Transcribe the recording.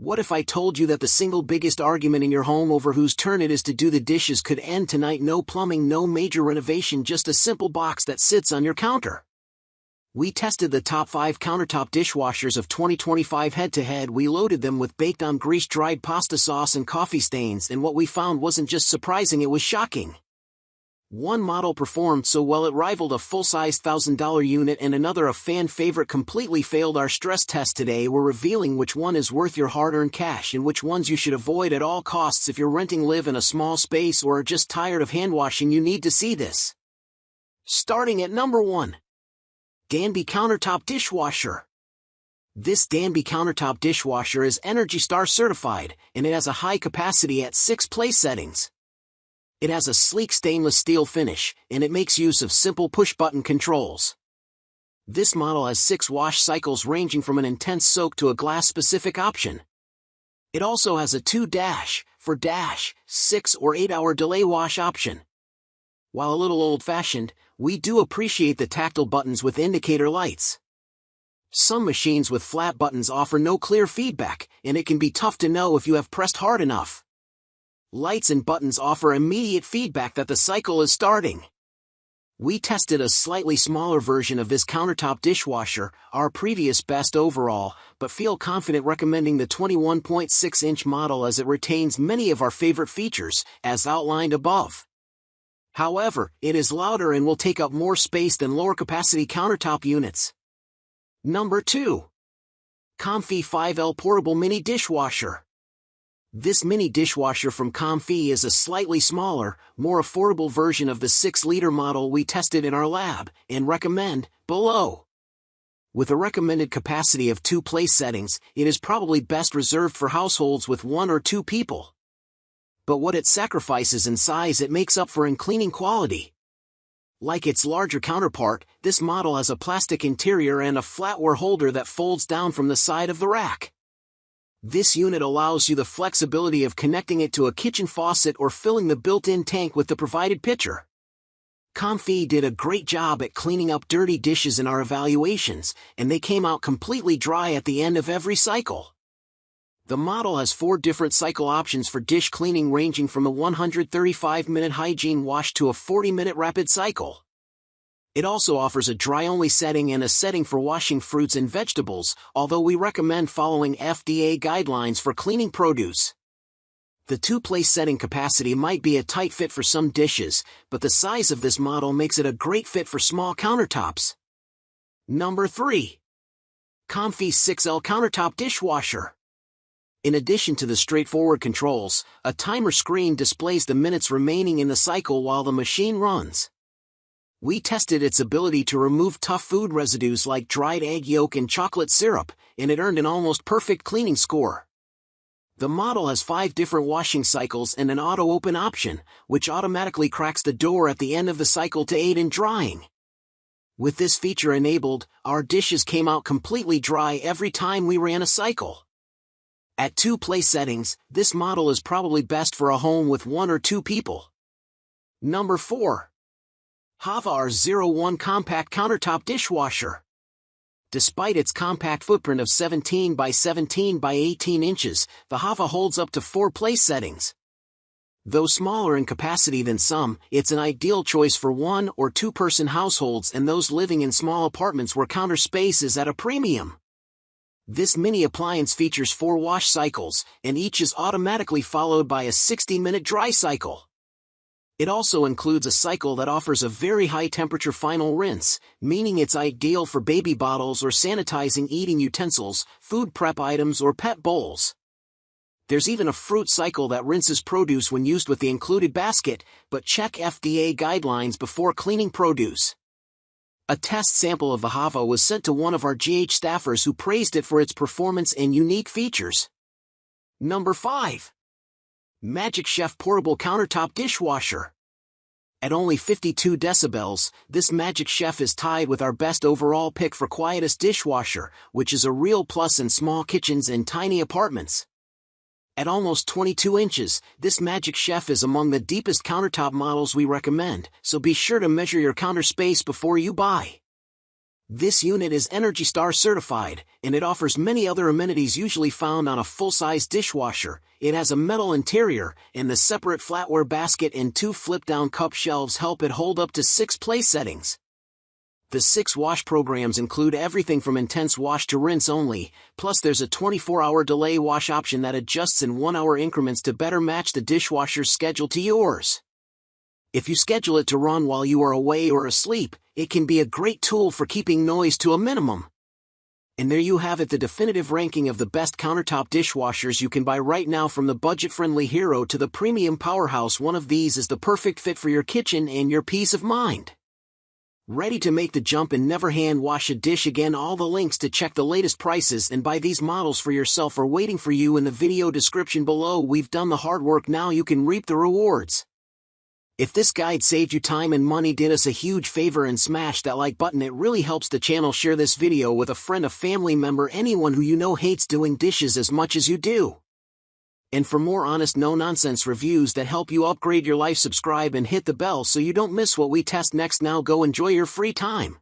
What if I told you that the single biggest argument in your home over whose turn it is to do the dishes could end tonight? No plumbing, no major renovation, just a simple box that sits on your counter. We tested the top 5 countertop dishwashers of 2025 head-to-head. We loaded them with baked-on grease-dried pasta sauce and coffee stains, and what we found wasn't just surprising, it was shocking. One model performed so well it rivaled a full-sized $1,000 unit, and another, a fan favorite, completely failed our stress test. Today we're revealing which one is worth your hard-earned cash and which ones you should avoid at all costs. If you're renting, live in a small space, or are just tired of hand washing, you need to see this. Starting at number 1. Danby Countertop Dishwasher. This Danby Countertop Dishwasher is ENERGY STAR certified, and it has a high capacity at 6 place settings. It has a sleek stainless steel finish, and it makes use of simple push-button controls. This model has 6 wash cycles ranging from an intense soak to a glass-specific option. It also has a 2-6 or 8-hour delay wash option. While a little old-fashioned, we do appreciate the tactile buttons with indicator lights. Some machines with flat buttons offer no clear feedback, and it can be tough to know if you have pressed hard enough. Lights and buttons offer immediate feedback that the cycle is starting. We tested a slightly smaller version of this countertop dishwasher, our previous best overall, but feel confident recommending the 21.6-inch model as it retains many of our favorite features, as outlined above. However, it is louder and will take up more space than lower-capacity countertop units. Number 2. Comfee 5L Portable Mini Dishwasher. This mini dishwasher from Comfee is a slightly smaller, more affordable version of the 6-liter model we tested in our lab, and recommend below. With a recommended capacity of 2 place settings, it is probably best reserved for households with 1 or 2 people. But what it sacrifices in size, it makes up for in cleaning quality. Like its larger counterpart, this model has a plastic interior and a flatware holder that folds down from the side of the rack. This unit allows you the flexibility of connecting it to a kitchen faucet or filling the built-in tank with the provided pitcher. Comfee did a great job at cleaning up dirty dishes in our evaluations, and they came out completely dry at the end of every cycle. The model has 4 different cycle options for dish cleaning, ranging from a 135-minute hygiene wash to a 40-minute rapid cycle. It also offers a dry-only setting and a setting for washing fruits and vegetables, although we recommend following FDA guidelines for cleaning produce. The 2-place setting capacity might be a tight fit for some dishes, but the size of this model makes it a great fit for small countertops. Number 3. Comfee 6L Countertop Dishwasher. In addition to the straightforward controls, a timer screen displays the minutes remaining in the cycle while the machine runs. We tested its ability to remove tough food residues like dried egg yolk and chocolate syrup, and it earned an almost perfect cleaning score. The model has 5 different washing cycles and an auto-open option, which automatically cracks the door at the end of the cycle to aid in drying. With this feature enabled, our dishes came out completely dry every time we ran a cycle. At 2 place settings, this model is probably best for a home with 1 or 2 people. Number 4. Hava R01 Compact Countertop Dishwasher. Despite its compact footprint of 17 by 17 by 18 inches, the Hava holds up to 4 place settings. Though smaller in capacity than some, it's an ideal choice for 1 or 2 person households and those living in small apartments where counter space is at a premium. This mini appliance features 4 wash cycles, and each is automatically followed by a 60-minute dry cycle. It also includes a cycle that offers a very high-temperature final rinse, meaning it's ideal for baby bottles or sanitizing eating utensils, food prep items, or pet bowls. There's even a fruit cycle that rinses produce when used with the included basket, but check FDA guidelines before cleaning produce. A test sample of the Hava was sent to one of our GH staffers who praised it for its performance and unique features. Number 5. Magic Chef Portable Countertop Dishwasher. At only 52 decibels, this Magic Chef is tied with our best overall pick for quietest dishwasher, which is a real plus in small kitchens and tiny apartments. At almost 22 inches, this Magic Chef is among the deepest countertop models we recommend, so be sure to measure your counter space before you buy. This unit is ENERGY STAR certified, and it offers many other amenities usually found on a full-size dishwasher. It has a metal interior, and the separate flatware basket and 2 flip-down cup shelves help it hold up to 6 place settings. The 6 wash programs include everything from intense wash to rinse only, plus there's a 24-hour delay wash option that adjusts in 1-hour increments to better match the dishwasher's schedule to yours. If you schedule it to run while you are away or asleep, it can be a great tool for keeping noise to a minimum. And there you have it, the definitive ranking of the best countertop dishwashers you can buy right now. From the budget-friendly hero to the premium powerhouse, one of these is the perfect fit for your kitchen and your peace of mind. Ready to make the jump and never hand wash a dish again? All the links to check the latest prices and buy these models for yourself are waiting for you in the video description below. We've done the hard work, now you can reap the rewards. If this guide saved you time and money, did us a huge favor and smash that like button. It really helps the channel. Share this video with a friend, a family member, anyone who you know hates doing dishes as much as you do. And for more honest, no-nonsense reviews that help you upgrade your life, subscribe and hit the bell so you don't miss what we test next. Now go enjoy your free time.